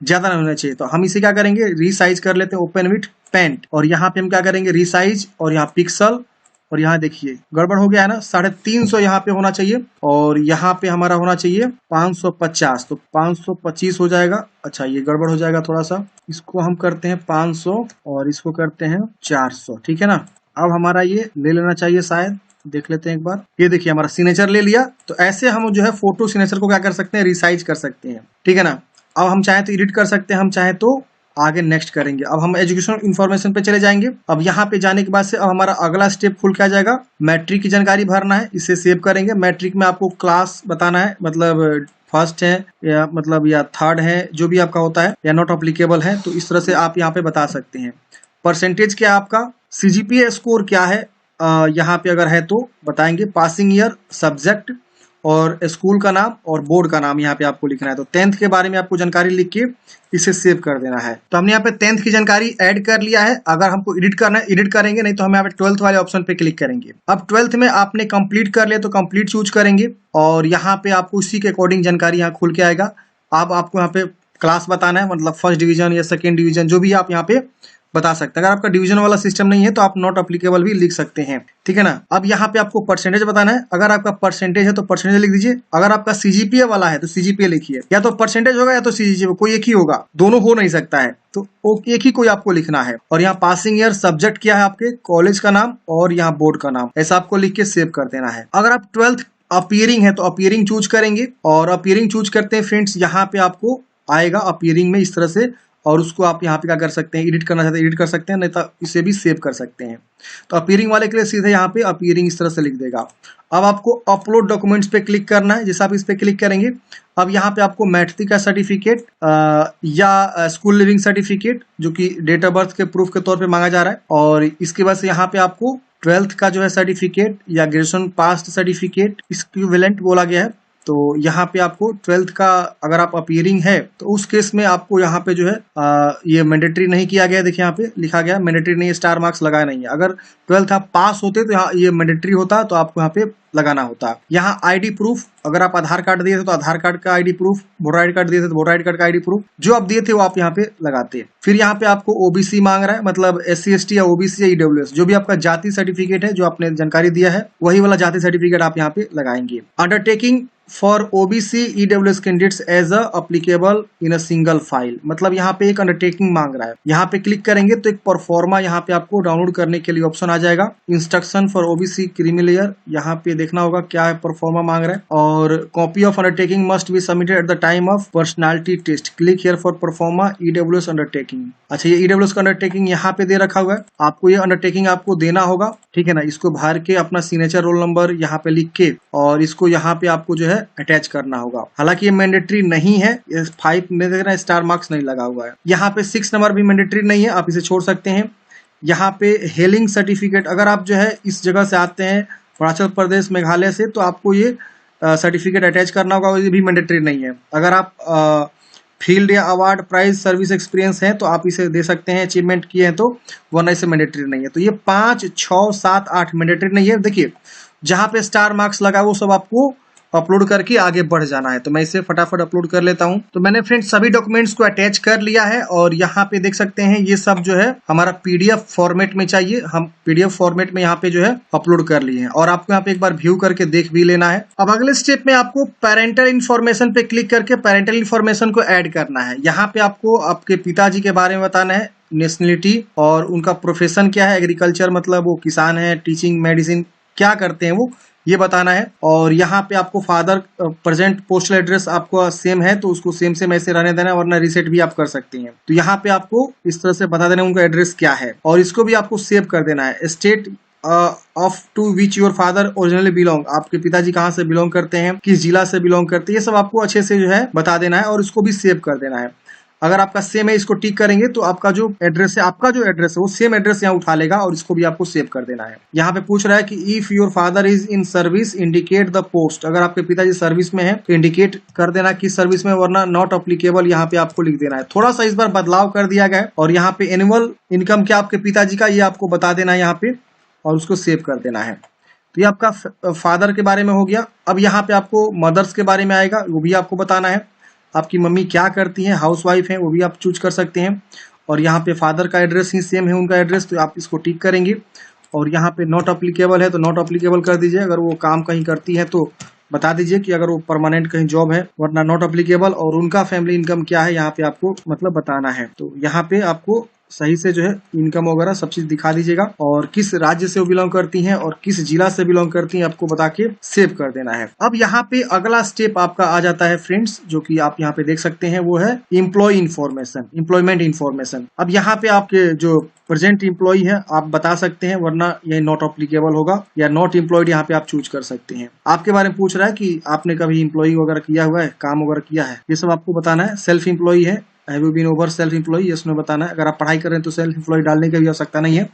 ज्यादा नहीं होना चाहिए। तो हम इसे क्या करेंगे, रीसाइज कर लेते हैं ओपन विथ पेंट, और यहाँ पे हम क्या करेंगे रीसाइज, और यहाँ पिक्सल, और यहाँ देखिए गड़बड़ हो गया है ना, 350 यहाँ पे होना चाहिए, और यहाँ पे हमारा होना चाहिए 550, तो 525 हो जाएगा। अच्छा ये गड़बड़ हो जाएगा थोड़ा सा, इसको हम करते हैं 500 और इसको करते हैं 400, ठीक है ना। अब हमारा ये ले लेना चाहिए शायद, देख लेते हैं एक बार। ये देखिए हमारा सिग्नेचर ले लिया। तो ऐसे हम जो है फोटो सिग्नेचर को क्या कर सकते हैं, रिसाइज कर सकते हैं, ठीक है ना। अब हम चाहे तो एडिट कर सकते हैं, हम चाहे तो आगे नेक्स्ट करेंगे। अब हम एजुकेशनल इन्फॉर्मेशन पे चले जाएंगे। अब यहाँ पे जाने के बाद से अब हमारा अगला स्टेप खुल के आ जाएगा, मैट्रिक की जानकारी भरना है, इसे सेव करेंगे। मैट्रिक में आपको क्लास बताना है, मतलब फर्स्ट है या मतलब या थर्ड है, जो भी आपका होता है, या नॉट अप्लीकेबल है, तो इस तरह से आप यहाँ पे बता सकते हैं। परसेंटेज क्या है आपका, CGPA स्कोर क्या है, यहाँ पे अगर है तो बताएंगे, पासिंग ईयर, सब्जेक्ट और स्कूल का नाम और बोर्ड का नाम यहाँ पे आपको लिखना है। तो 10th के बारे में आपको जानकारी लिख के इसे सेव कर देना है। तो हमने यहाँ पे 10th की जानकारी ऐड कर लिया है। अगर हमको एडिट करना है एडिट करेंगे, नहीं तो हम यहाँ पे 12th वाले ऑप्शन पे क्लिक करेंगे। अब 12th में आपने कंप्लीट कर लिया तो कंप्लीट चूज करेंगे, और यहाँ पे आपको उसी के अकॉर्डिंग जानकारी यहाँ खुल के आएगा। अब आपको यहाँ पे क्लास बताना है, मतलब फर्स्ट डिवीजन या सेकेंड डिवीजन, जो भी आप यहाँ पे बता सकते हैं। अगर आपका डिवीजन वाला सिस्टम नहीं है तो आप नॉट अप्लीकेबल भी लिख सकते हैं, ठीक है ना। अब यहाँ पे आपको परसेंटेज बताना है। अगर आपका परसेंटेज है तो परसेंटेज लिख दीजिए, अगर आपका CGPA वाला है तो CGPA लिखिए। या तो परसेंटेज होगा या तो CGPA, कोई एक ही होगा, दोनों हो नहीं सकता है, तो एक ही कोई आपको लिखना है। और यहाँ पासिंग ईयर, सब्जेक्ट क्या है आपके, कॉलेज का नाम और यहाँ बोर्ड का नाम, ऐसा आपको लिख के सेव कर देना है। अगर आप 12th अपीयरिंग है तो अपीयरिंग चूज करेंगे, और अपीयरिंग चूज करते हैं फ्रेंड्स, यहाँ पे आपको आएगा अपीयरिंग में इस तरह से, और उसको आप यहाँ पे क्या कर सकते हैं, एडिट करना चाहते हैं एडिट कर सकते हैं, नहीं तो इसे भी सेव कर सकते हैं। तो अपीयरिंग वाले के लिए सीधे यहाँ पे अपीयरिंग इस तरह से लिख देगा। अब आपको अपलोड डॉक्यूमेंट्स पे क्लिक करना है। जैसे आप इस पे क्लिक करेंगे, अब यहाँ पे आपको मैट्रिक का सर्टिफिकेट या स्कूल लिविंग सर्टिफिकेट, जो कि डेट ऑफ बर्थ के प्रूफ के तौर पे मांगा जा रहा है, और इसके बाद से यहाँ पे आपको 12th का जो है सर्टिफिकेट या ग्रेजुएशन पास सर्टिफिकेट इक्विवेलेंट बोला गया है। तो यहाँ पे आपको 12th का अगर आप अपीयरिंग है तो उस केस में आपको यहाँ पे जो है ये मैंडेटरी नहीं किया गया, देखिए यहाँ पे लिखा गया मैंडेटरी नहीं है, स्टार मार्क्स लगाया नहीं है। अगर 12th आप पास होते तो यहाँ ये मैंडेटरी होता, तो आपको यहाँ पे लगाना होता। यहाँ आईडी प्रूफ, अगर आप आधार कार्ड दिए थे तो आधार कार्ड का ID proof, voter ID card दिए थे तो वोटर आईडी कार्ड का आईडी प्रूफ, जो आप दिए थे वो आप यहाँ पे लगाते। फिर यहाँ पे आपको OBC मांग रहा है, मतलब SC ST या OBC या EWS, जो भी आपका जाति सर्टिफिकेट है, जो आपने जानकारी दिया है वही वाला जाति सर्टिफिकेट आप यहाँ पे लगाएंगे। Undertaking for OBC EWS candidates as applicable in a single file, मतलब यहाँ पे एक अंडरटेकिंग मांग रहा है। यहाँ पे क्लिक करेंगे तो एक परफॉर्मा यहाँ पे आपको डाउनलोड करने के लिए ऑप्शन आ जाएगा, instruction for OBC creamy layer, यहाँ पे देखना होगा क्या है परफॉर्मा मांग रहा है। और copy of undertaking must be submitted at the time of personality test, click here for proforma EWS undertaking. अच्छा ये EWS का अंडरटेकिंग यहाँ पे दे रखा हुआ है, आपको ये अंडरटेकिंग आपको देना होगा, ठीक है ना। इसको भर के अपना सिग्नेचर, रोल नंबर यहाँ पे लिख के, और इसको यहाँ पे आपको जो है अटैच करना होगा। हालांकि ये मैंडेटरी नहीं है, 5 में देख रहे हैं स्टार मार्क्स नहीं लगा हुआ है। यहाँ पे 6 नंबर भी मैंडेटरी नहीं है, आप इसे छोड़ सकते हैं। यहाँ पे हेलिंग सर्टिफिकेट, अगर आप जो है इस जगह से आते हैं अरुणाचल प्रदेश मेघालय से, तो आपको ये सर्टिफिकेट अटैच करना होगा, ये भी मैंडेटरी नहीं है। अगर आप फील्ड या अवार्ड प्राइज सर्विस एक्सपीरियंस है तो आप इसे दे सकते हैं, अचीवमेंट किए हैं तो, वरना इसे मैंडेटरी नहीं है। तो ये 5, 6, 7, 8 मैंडेटरी नहीं है। देखिए जहाँ पे स्टार मार्क्स लगा वो सब आपको अपलोड करके आगे बढ़ जाना है। तो मैं इसे फटाफट अपलोड कर लेता हूं। तो मैंने फ्रेंड्स सभी डॉक्यूमेंट्स को अटैच कर लिया है और यहाँ पे देख सकते हैं ये सब जो है हमारा पीडीएफ फॉर्मेट में चाहिए। हम पीडीएफ फॉर्मेट में यहाँ पे जो है अपलोड कर लिए हैं और आपको यहाँ पे एक बार व्यू करके देख भी लेना है। अब अगले स्टेप में आपको पेरेंटल इन्फॉर्मेशन पे क्लिक करके पेरेंटल इन्फॉर्मेशन को ऐड करना है। यहाँ पे आपको आपके पिताजी के बारे में बताना है, नेशनलिटी और उनका प्रोफेशन क्या है, एग्रीकल्चर मतलब वो किसान है, टीचिंग, मेडिसिन क्या करते हैं वो ये बताना है। और यहाँ पे आपको फादर प्रेजेंट पोस्टल एड्रेस आपको सेम है तो उसको सेम ऐसे रहने देना है, वरना रीसेट भी आप कर सकते हैं। तो यहाँ पे आपको इस तरह से बता देना उनका एड्रेस क्या है और इसको भी आपको सेव कर देना है। State of to which your father originally belong, आपके पिताजी कहाँ से बिलोंग करते हैं, किस जिला से बिलोंग करते हैं, ये सब आपको अच्छे से जो है बता देना है और इसको भी सेव कर देना है। अगर आपका सेम है इसको टिक करेंगे तो आपका जो एड्रेस है वो सेम एड्रेस यहाँ उठा लेगा और इसको भी आपको सेव कर देना है। यहाँ पे पूछ रहा है कि if your father is in service indicate the post, अगर आपके पिताजी सर्विस में है तो इंडिकेट कर देना किस सर्विस में, वरना नॉट अप्लीकेबल यहाँ पे आपको लिख देना है। थोड़ा सा इस बार बदलाव कर दिया गया है और यहाँ पे एनुअल इनकम क्या आपके पिताजी का ये आपको बता देना है यहाँ पे और उसको सेव कर देना है। तो ये आपका फादर के बारे में हो गया। अब यहाँ पे आपको मदर्स के बारे में आएगा, वो भी आपको बताना है। आपकी मम्मी क्या करती हैं, हाउसवाइफ हैं, वो भी आप चूज कर सकते हैं। और यहाँ पे फादर का एड्रेस ही सेम है उनका एड्रेस, तो आप इसको टिक करेंगे। और यहाँ पे नॉट अप्लीकेबल है तो नॉट अप्लीकेबल कर दीजिए। अगर वो काम कहीं करती है तो बता दीजिए कि अगर वो परमानेंट कहीं जॉब है, वरना नॉट अप्लीकेबल। और उनका फैमिली इनकम क्या है यहाँ पे आपको मतलब बताना है। तो यहाँ पे आपको सही से जो है इनकम वगैरह सब चीज दिखा दीजिएगा और किस राज्य से वो बिलोंग करती हैं और किस जिला से बिलोंग करती हैं आपको बता के सेव कर देना है। अब यहाँ पे अगला स्टेप आपका आ जाता है फ्रेंड्स, जो कि आप यहाँ पे देख सकते हैं, वो है एम्प्लॉय इन्फॉर्मेशन, एम्प्लॉयमेंट इन्फॉर्मेशन। अब यहाँ पे आपके जो प्रेजेंट एम्प्लॉय है आप बता सकते हैं, वरना ये नॉट अप्लीकेबल होगा, या नॉट एम्प्लॉयड यहाँ पे आप चूज कर सकते हैं। आपके बारे में पूछ रहा है कि आपने कभी एम्प्लॉय वगैरह किया हुआ है, काम वगैरह किया है, ये सब आपको बताना है। सेल्फ एम्प्लॉय है, have you been over self employ, ये उसमें बताना है। अगर आप पढ़ाई कर रहे हैं तो सेल्फ एम्प्लॉय डालने की भी आवश्यकता नहीं है,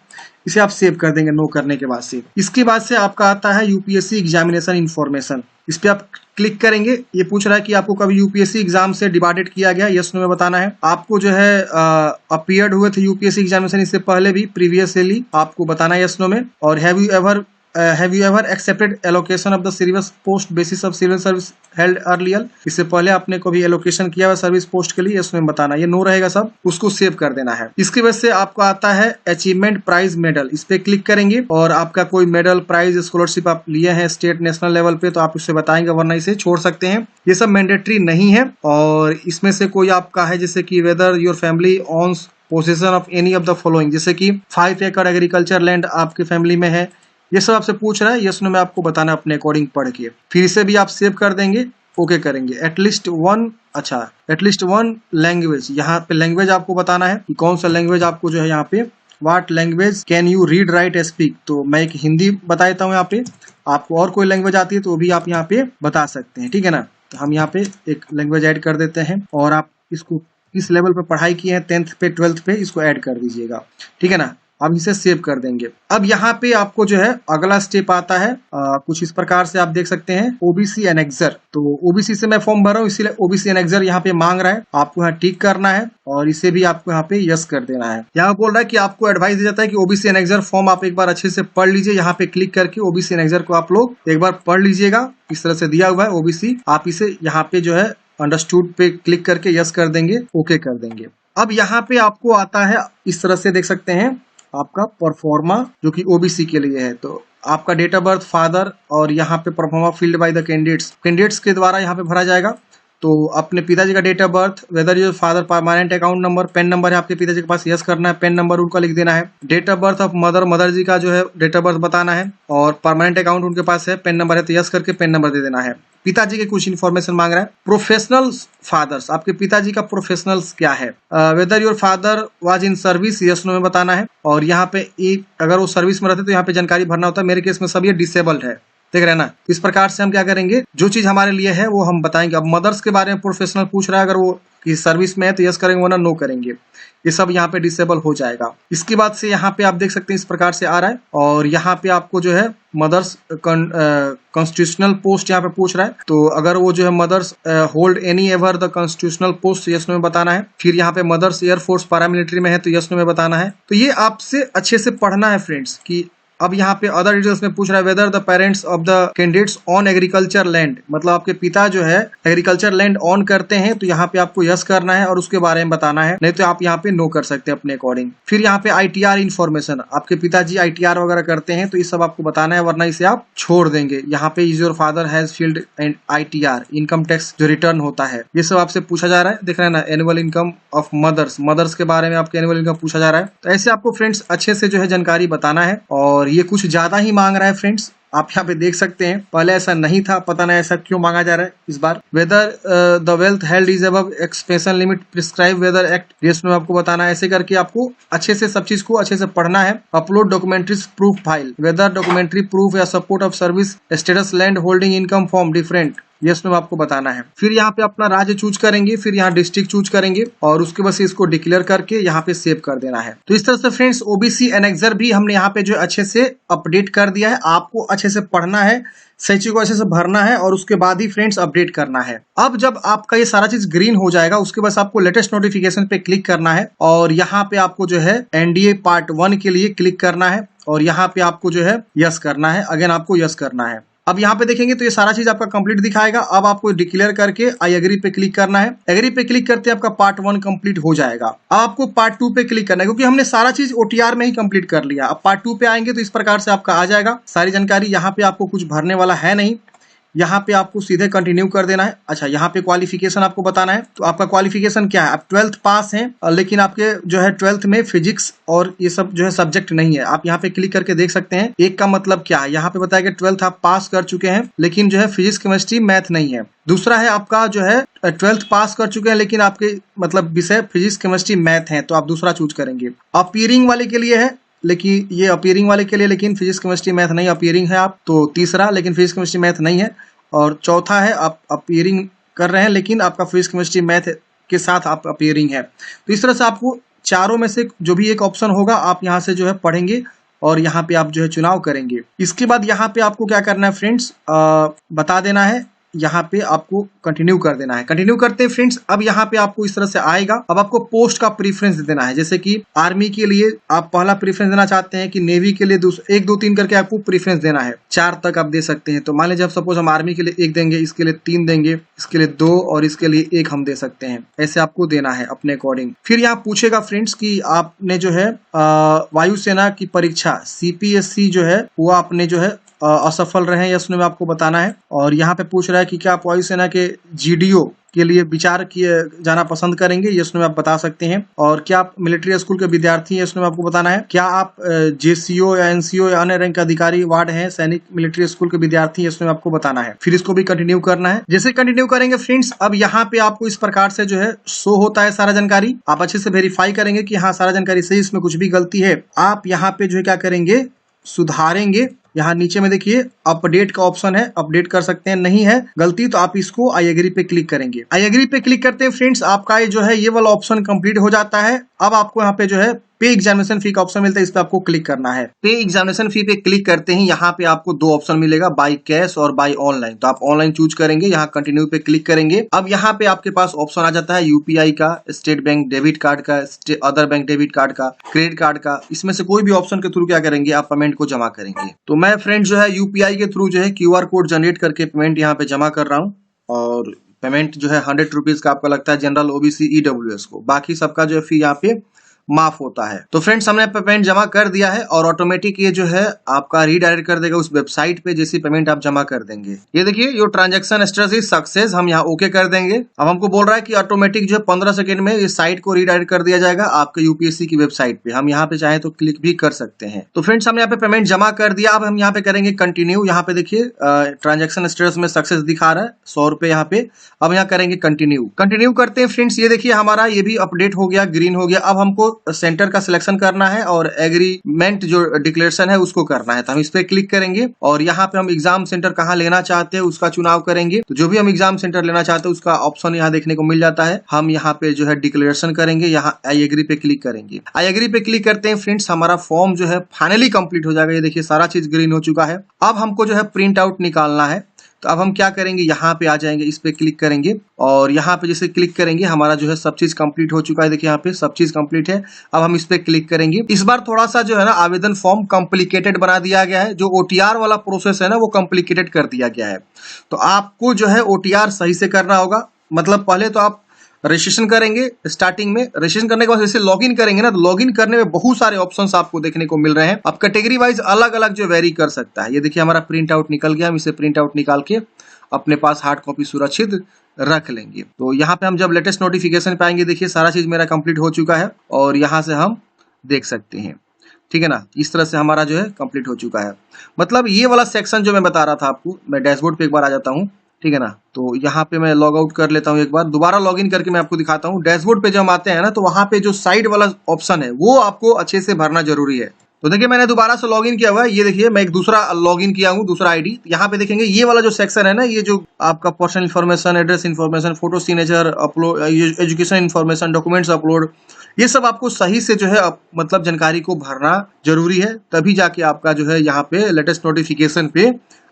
इसे आप सेव कर देंगे नो करने के बाद से। इसके बाद से आपका आता है यूपीएससी एग्जामिनेशन इन्फॉर्मेशन। इस पे आप क्लिक करेंगे। ये पूछ रहा है कि आपको कभी यूपीएससी एग्जाम से डिवाइडेड किया गया, यस नो में बताना है। आपको जो है अपीयर्ड हुए थे यूपीएससी एग्जामिनेशन इससे पहले भी प्रीवियसली, आपको बताना है यस नो में। और have you ever accepted allocation of the service post basis of civil service held earlier, इससे पहले आपने कभी एलोकेशन किया हुआ सर्विस पोस्ट के लिए, इसमें बताना, ये नो रहेगा सब, उसको सेव कर देना है। इसकी वजह से आपको आता है अचीवमेंट प्राइज मेडल, इस पे क्लिक करेंगे और आपका कोई मेडल प्राइज स्कॉलरशिप आप लिए हैं स्टेट नेशनल लेवल पे तो आप उससे बताएंगे, वरना इसे छोड़ सकते हैं। ये सब मैंडेटरी नहीं है। और इसमें से कोई आपका है जैसे कि whether your family owns possession of any of the following, जैसे कि 5 एकड़ एग्रीकल्चर लैंड आपके फैमिली में है, ये सब आपसे पूछ रहा है, यस नो में आपको बताना अपने अकॉर्डिंग पढ़ के। फिर इसे भी आप सेव कर देंगे, ओके करेंगे। एटलीस्ट वन लैंग्वेज, यहाँ पे लैंग्वेज आपको बताना है कि कौन सा लैंग्वेज आपको जो है यहाँ पे, what language can you read write speak, तो मैं एक हिंदी बता देता हूँ यहाँ पे। आपको और कोई लैंग्वेज आती है तो वो भी आप यहाँ पे बता सकते हैं, ठीक है ना। तो हम यहाँ पे एक लैंग्वेज ऐड कर देते हैं और आप इसको किस लेवल पे पढ़ाई की है, 10th पे 12th पे, इसको ऐड कर दीजिएगा, ठीक है ना। अब इसे सेव कर देंगे। अब यहाँ पे आपको जो है अगला स्टेप आता है कुछ इस प्रकार से, आप देख सकते हैं ओबीसी एनेक्सर। तो ओबीसी से मैं फॉर्म भर रहा हूँ, इसीलिए ओबीसी एनेक्सर यहाँ पे मांग रहा है, आपको यहाँ टिक करना है और इसे भी आपको यहाँ पे यस कर देना है। यहाँ बोल रहा है कि आपको एडवाइस दिया जाता है कि ओबीसी एनेक्सर फॉर्म आप एक बार अच्छे से पढ़ लीजिए। यहाँ पे क्लिक करके ओबीसी एनेक्सर को आप लोग एक बार पढ़ लीजिएगा, इस तरह से दिया हुआ है ओबीसी। आप इसे यहाँ पे जो है अंडरस्टूड पे क्लिक करके यस कर देंगे, ओके कर देंगे। अब यहाँ पे आपको आता है इस तरह से, देख सकते हैं आपका परफॉर्मा, जो कि ओबीसी के लिए है। तो आपका डेट ऑफ बर्थ, फादर, और यहाँ पे pro forma field by the candidates के द्वारा यहाँ पे भरा जाएगा। तो अपने पिताजी का date of birth, whether your father permanent account number, PAN number है आपके पिताजी के पास, यस करना है, पेन नंबर उनका लिख देना है। Date of birth of mother जी का जो है डेट ऑफ बर्थ बताना है और परमानेंट अकाउंट उनके पास है, पेन नंबर है तो यस करके पेन नंबर दे देना है। पिताजी के कुछ इन्फॉर्मेशन मांग रहा है। प्रोफेशनल फादर्स, आपके पिताजी का प्रोफेशनल्स क्या है। Whether your father was in service, yes no में बताना है। और यहाँ पे अगर वो सर्विस में रहते तो यहाँ पे जानकारी भरना होता है। मेरे केस में सब ये डिसेबल्ड है, देख रहे हैं ना। इस प्रकार से हम क्या करेंगे, जो चीज हमारे लिए है वो हम बताएंगे। अब मदर्स के बारे में प्रोफेशनल पूछ रहा है, अगर वो किसी सर्विस में है तो यस करेंगे, वरना नो करेंगे। ये सब यहाँ पे डिसेबल हो जाएगा। इसके बाद से यहाँ पे आप देख सकते हैं इस प्रकार से आ रहा है। और यहाँ पे आपको जो है मदर्स कॉन्स्टिट्यूशनल पोस्ट यहाँ पे पूछ रहा है। तो अगर वो जो है mothers hold any ever the constitutional post, yes no में बताना है। फिर यहाँ पे मदर्स एयरफोर्स पैरामिलिट्री में है तो यस नो में बताना है। तो ये आपसे अच्छे से पढ़ना है फ्रेंड्स, कि अब यहाँ पे अदर डिटेल्स में पूछ रहा है whether the parents of the candidates on agriculture land, मतलब आपके पिता जो है एग्रीकल्चर लैंड ऑन करते हैं, तो यहाँ पे आपको यस करना है और उसके बारे में बताना है, नहीं तो आप यहाँ पे नो कर सकते हैं अपने अकॉर्डिंग। फिर यहाँ पे ITR इन्फॉर्मेशन, आपके पिताजी ITR वगैरह करते हैं तो ये सब आपको बताना है, वरना इसे आप छोड़ देंगे। यहाँ पे is your father has field and ITR income tax जो रिटर्न होता है, ये सब आपसे पूछा जा रहा है। देख रहे हैं ना, एनुअल इनकम ऑफ मदर्स के बारे में आपके एनुअल इनकम पूछा जा रहा है। तो ऐसे आपको फ्रेंड्स अच्छे से जो है जानकारी बताना है, और ये कुछ ज्यादा ही मांग रहा है फ्रेंड्स, आप यहाँ पे देख सकते हैं, पहले ऐसा नहीं था, पता नहीं ऐसा क्यों मांगा जा रहा है इस बार। Whether the wealth held is above exemption limit prescribed whether act, ये इसमें आपको बताना है। ऐसे करके आपको अच्छे से सब चीज को अच्छे से पढ़ना है। Upload documentaries proof file, whether documentary proof या support of service status land holding income form different, ये इसमें आपको बताना है। फिर यहाँ पे अपना राज्य चूज करेंगे, फिर यहाँ डिस्ट्रिक्ट चूज करेंगे, और उसके बाद इसको डिक्लेयर करके यहाँ पे सेव कर देना है। तो इस तरह से फ्रेंड्स OBC एनेक्सर भी हमने यहाँ पे जो अच्छे से अपडेट कर दिया है। आपको अच्छे से पढ़ना है, सही चीज को अच्छे से भरना है, और उसके बाद ही फ्रेंड्स अपडेट करना है। अब जब आपका ये सारा चीज ग्रीन हो जाएगा, उसके बाद आपको लेटेस्ट नोटिफिकेशन पे क्लिक करना है, और यहाँ पे आपको जो है NDA पार्ट 1 के लिए क्लिक करना है, और यहाँ पे आपको जो है यस करना है, अगेन आपको यस करना है। अब यहाँ पे देखेंगे तो ये सारा चीज आपका कंप्लीट दिखाएगा। अब आपको डिक्लेयर करके आई एग्री पे क्लिक करना है। एग्री पे क्लिक करते आपका पार्ट 1 कंप्लीट हो जाएगा। अब आपको पार्ट 2 पे क्लिक करना है, क्योंकि हमने सारा चीज OTR में ही कंप्लीट कर लिया। अब पार्ट 2 पे आएंगे तो इस प्रकार से आपका आ जाएगा सारी जानकारी। यहाँ पे आपको कुछ भरने वाला है नहीं, यहाँ पे आपको सीधे कंटिन्यू कर देना है। अच्छा, यहाँ पे क्वालिफिकेशन आपको बताना है। तो आपका क्वालिफिकेशन क्या है, आप 12th पास हैं, लेकिन आपके जो है 12th में फिजिक्स और ये सब जो है सब्जेक्ट नहीं है। आप यहाँ पे क्लिक करके देख सकते हैं एक का मतलब क्या है। यहाँ पे बताया कि 12th आप पास कर चुके हैं, लेकिन जो है फिजिक्स केमिस्ट्री मैथ नहीं है। दूसरा है आपका जो है 12th पास कर चुके हैं, लेकिन आपके मतलब विषय फिजिक्स केमिस्ट्री मैथ है, तो आप दूसरा चूज करेंगे। अपीयरिंग वाले के लिए है, लेकिन ये अपीयरिंग वाले के लिए, लेकिन फिजिक्स केमिस्ट्री मैथ नहीं, अपीयरिंग है आप तो तीसरा, लेकिन फिजिक्स केमिस्ट्री मैथ नहीं है। और चौथा है आप अपीयरिंग कर रहे हैं, लेकिन आपका फिजिक्स केमिस्ट्री मैथ के साथ आप अपीयरिंग है। तो इस तरह से आपको चारों में से जो भी एक ऑप्शन होगा आप यहाँ से जो है पढ़ेंगे, और यहाँ पे आप जो है चुनाव करेंगे। इसके बाद यहाँ पे आपको क्या करना है फ्रेंड्स, बता देना है। यहाँ पे आपको कंटिन्यू कर देना है। कंटिन्यू करते हैं फ्रेंड्स। अब यहाँ पे आपको इस तरह से आएगा। अब आपको पोस्ट का प्रीफरेंस देना है, जैसे कि आर्मी के लिए आप पहला प्रीफरेंस देना चाहते हैं, कि नेवी के लिए 1 2 3 करके आपको प्रीफरेंस देना है। 4 तक आप दे सकते हैं। तो मान लीजिए सपोज हम आर्मी के लिए 1 देंगे, इसके लिए 3 देंगे, इसके लिए 2 और इसके लिए 1 हम दे सकते हैं। ऐसे आपको देना है अपने अकॉर्डिंग। फिर यहाँ पूछेगा फ्रेंड्स कि आपने जो है वायुसेना की परीक्षा CPSC जो है वो आपने जो है असफल रहे, या उसमें आपको बताना है। और यहाँ पे पूछ रहा है कि क्या आप वायुसेना के GDO के लिए विचार किए जाना पसंद करेंगे, ये उसमें आप बता सकते हैं। और क्या आप मिलिट्री स्कूल के विद्यार्थी हैं, इसमें आपको बताना है। क्या आप JCO या NCO या अन्य रैंक के अधिकारी वार्ड हैं, सैनिक मिलिट्री स्कूल के विद्यार्थी हैं, इसमें आपको बताना है। फिर इसको भी कंटिन्यू करना है। जैसे कंटिन्यू करेंगे फ्रेंड्स, अब यहाँ पे आपको इस प्रकार से जो है शो होता है सारा जानकारी। आप अच्छे से वेरीफाई करेंगे कि हाँ सारा जानकारी सही, इसमें कुछ भी गलती है आप यहाँ पे जो है क्या करेंगे, सुधारेंगे। यहाँ नीचे में देखिए अपडेट का ऑप्शन है, अपडेट कर सकते हैं। नहीं है गलती तो आप इसको आई एग्री पे क्लिक करेंगे। आई एग्री पे क्लिक करते हैं फ्रेंड्स, आपका जो है ये वाला ऑप्शन कंप्लीट हो जाता है। अब आपको यहाँ पे जो है पे एग्जामिनेशन फी का ऑप्शन मिलता है, इस पे आपको क्लिक करना है। पे एग्जामिनेशन फी पे क्लिक करते ही यहाँ पे आपको 2 ऑप्शन मिलेगा, बाय कैश और बाय ऑनलाइन। तो आप ऑनलाइन चूज करेंगे, यहाँ कंटिन्यू पे क्लिक करेंगे। अब यहाँ पे आपके पास ऑप्शन आ जाता है UPI का, स्टेट बैंक डेबिट कार्ड का, अदर बैंक डेबिट कार्ड का, क्रेडिट कार्ड का। इसमें से कोई भी ऑप्शन के थ्रू क्या करेंगे, आप पेमेंट को जमा करेंगे। तो मैं फ्रेंड्स जो है UPI के थ्रू जो है QR कोड जनरेट करके पेमेंट यहाँ पे जमा कर रहा हूँ। और पेमेंट जो है 100 रुपीज का आपका लगता है जनरल OBC EWS को, बाकी सबका जो है फी यहाँ पे माफ होता है। तो फ्रेंड्स हमने पेमेंट जमा कर दिया है, और ऑटोमेटिक ये जो है आपका रीडायरेक्ट कर देगा उस वेबसाइट पे जैसी पेमेंट आप जमा कर देंगे। ये देखिए your transaction status is success, हम यहाँ ओके कर देंगे। अब हमको बोल रहा है कि ऑटोमेटिक जो है 15 सेकंड में इस साइट को रीडायरेक्ट कर दिया जाएगा आपके UPSC की वेबसाइट पे। हम यहाँ पे चाहे तो क्लिक भी कर सकते हैं। तो फ्रेंड्स हमने यहाँ पे पेमेंट जमा कर दिया। अब हम यहाँ पे करेंगे कंटिन्यू। यहाँ पे देखिए ट्रांजेक्शन स्टेटस में सक्सेस दिखा रहा है 100 रुपए यहाँ पे। अब यहाँ करेंगे कंटिन्यू। कंटिन्यू करते हैं फ्रेंड्स। ये देखिए हमारा ये भी अपडेट हो गया, ग्रीन हो गया। अब हमको सेंटर का सिलेक्शन करना है और एग्रीमेंट जो डिक्लेरेशन है उसको करना है। तो हम इस पे क्लिक करेंगे, और यहाँ पे हम एग्जाम सेंटर कहाँ लेना चाहते हैं उसका चुनाव करेंगे। तो जो भी हम एग्जाम सेंटर लेना चाहते हैं उसका ऑप्शन यहाँ देखने को मिल जाता है। हम यहाँ पे जो है डिक्लेरेशन करेंगे, यहाँ आई एग्री पे क्लिक करेंगे। आई एग्री पे क्लिक करते हैं फ्रेंड्स, हमारा फॉर्म जो है फाइनली कंप्लीट हो जाएगा। ये देखिए सारा चीज ग्रीन हो चुका है। अब हमको जो है प्रिंट आउट निकालना है। तो तो अब हम क्या करेंगे, यहाँ पे आ जाएंगे, इस पे क्लिक करेंगे और यहाँ पे जैसे क्लिक करेंगे हमारा जो है सब चीज कंप्लीट हो चुका है। देखिए यहाँ पे सब चीज कंप्लीट है। अब हम इस पे क्लिक करेंगे। इस बार थोड़ा सा जो है ना आवेदन फॉर्म कॉम्प्लिकेटेड बना दिया गया है। जो OTR वाला प्रोसेस है ना वो कॉम्प्लिकेटेड कर दिया गया है। तो आपको जो है OTR सही से करना होगा। मतलब पहले तो आप रजिस्ट्रेशन करेंगे। स्टार्टिंग में रजिस्ट्रेशन करने के बाद जैसे लॉगिन करेंगे ना, तो लॉगिन करने में बहुत सारे ऑप्शंस आपको देखने को मिल रहे हैं। अब कैटेगरी वाइज अलग अलग जो वेरी कर सकता है। ये देखिए हमारा प्रिंट आउट निकल गया। हम इसे प्रिंट आउट निकाल के अपने पास हार्ड कॉपी सुरक्षित रख लेंगे। तो यहाँ पे हम जब लेटेस्ट नोटिफिकेशन पाएंगे, देखिए सारा चीज मेरा कंप्लीट हो चुका है और यहाँ से हम देख सकते हैं। ठीक है ना, इस तरह से हमारा जो है कंप्लीट हो चुका है। मतलब ये वाला सेक्शन जो मैं बता रहा था आपको, मैं डैशबोर्ड पे एक बार आ जाता हूँ। ठीक है ना, तो यहाँ पे मैं लॉग आउट कर लेता हूँ एक बार, दोबारा लॉग इन करके मैं आपको दिखाता हूँ। डैशबोर्ड पे जब हम आते हैं ना, तो वहाँ पे जो साइड वाला ऑप्शन है वो आपको अच्छे से भरना जरूरी है। तो देखिए मैंने दोबारा से लॉगिन किया हुआ है। ये देखिए मैं एक दूसरा लॉगिन किया हूँ, दूसरा आईडी। यहाँ पे देखेंगे ये वाला जो सेक्शन है ना, ये जो आपका personal information, address information, photo signature upload, education information, documents upload, ये सब आपको सही से जो है मतलब जानकारी को भरना जरूरी है। तभी जाके आपका जो है यहाँ पे लेटेस्ट नोटिफिकेशन पे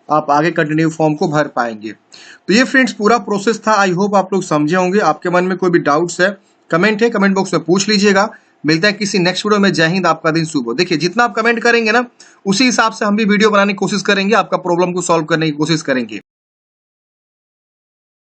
आप आगे कंटिन्यू फॉर्म को भर पाएंगे। तो ये फ्रेंड्स पूरा प्रोसेस था। आई होप आप लोग समझे होंगे। आपके मन में कोई भी डाउट्स है, कमेंट बॉक्स में पूछ लीजिएगा। मिलता है किसी नेक्स्ट वीडियो में। जय हिंद, आपका दिन शुभ हो। देखिए जितना आप कमेंट करेंगे ना, उसी हिसाब से हम भी वीडियो बनाने की कोशिश करेंगे, आपका प्रॉब्लम को सॉल्व करने की कोशिश करेंगे।